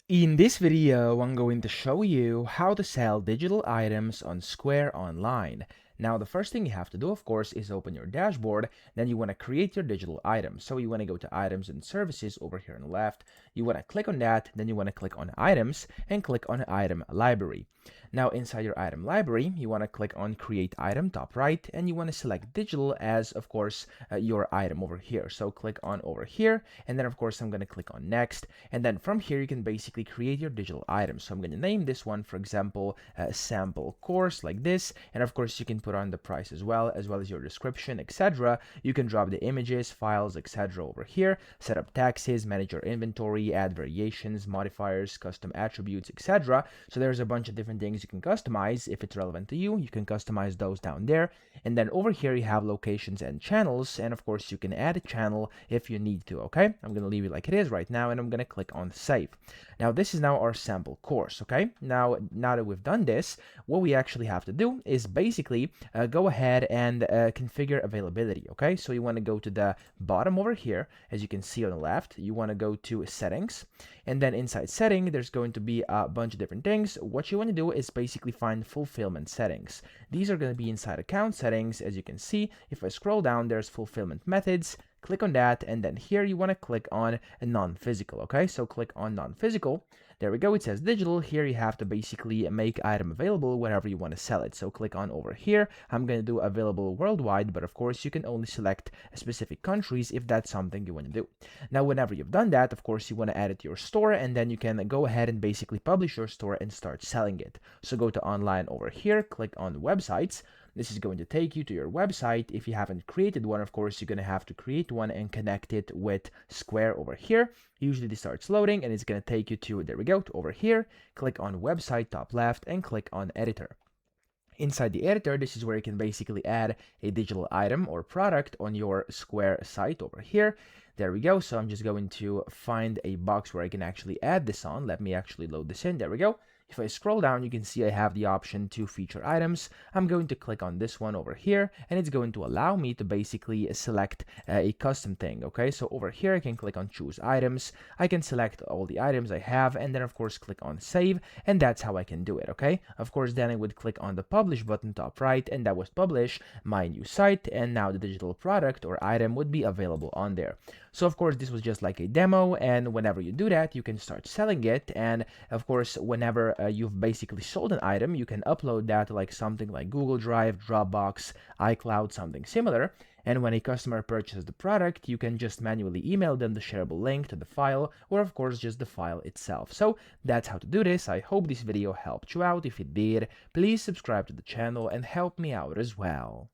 In this video, I'm going to show you how to sell digital items on Square Online. Now, the first thing you have to do, of course, is open your dashboard. Then you want to create your digital item. So you want to go to Items and Services over here on the left. You want to click on that. Then you want to click on Items and click on Item Library. Now, inside your item library, you want to click on Create Item, top right, and you want to select Digital as, of course, your item over here. So click on over here, and then, of course, I'm going to click on Next. And then from here, you can basically create your digital item. So I'm going to name this one, for example, sample course like this. And of course, you can put on the price as well as your description, etc. You can drop the images, files, etc. over here, set up taxes, manage your inventory, add variations, modifiers, custom attributes, etc. So there's a bunch of different things you can customize. If it's relevant to you, you can customize those down there. And then over here, you have locations and channels. And of course, you can add a channel if you need to, okay? I'm going to leave it like it is right now, and I'm going to click on Save. Now, this is now our sample course, okay? Now that we've done this, what we actually have to do is basically go ahead and configure availability, okay? So you want to go to the bottom over here, as you can see on the left. You want to go to Settings, and then inside Setting, there's going to be a bunch of different things. What you want to do is basically find Fulfillment Settings. These are going to be inside Account Settings. As you can see, if I scroll down, there's Fulfillment Methods. Click on that, and then here you want to click on a non-physical, okay? So click on non-physical. There we go. It says digital. Here you have to basically make item available wherever you want to sell it. So click on over here. I'm going to do available worldwide, but of course you can only select specific countries if that's something you want to do. Now, whenever you've done that, of course, you want to add it to your store, and then you can go ahead and basically publish your store and start selling it. So go to online over here, click on websites. This is going to take you to your website. If you haven't created one, of course, you're going to have to create one and connect it with Square over here. Usually this starts loading, and it's going to take you to, there we go, to over here. Click on website, top left, and click on editor. Inside the editor, this is where you can basically add a digital item or product on your Square site over here. There we go. So I'm just going to find a box where I can actually add this on. Let me actually load this in. There we go. If I scroll down, you can see I have the option to feature items. I'm going to click on this one over here, and it's going to allow me to basically select a custom thing, okay? So over here, I can click on choose items. I can select all the items I have, and then of course, click on save, and that's how I can do it, okay? Of course, then I would click on the publish button top right, and that would publish my new site, and now the digital product or item would be available on there. So of course, this was just like a demo, and whenever you do that, you can start selling it, and of course, whenever you've basically sold an item, you can upload that to like something like Google Drive, Dropbox, iCloud, something similar. And when a customer purchases the product, you can just manually email them the shareable link to the file, or of course just the file itself. So that's how to do this. I hope this video helped you out. If it did, please subscribe to the channel and help me out as well.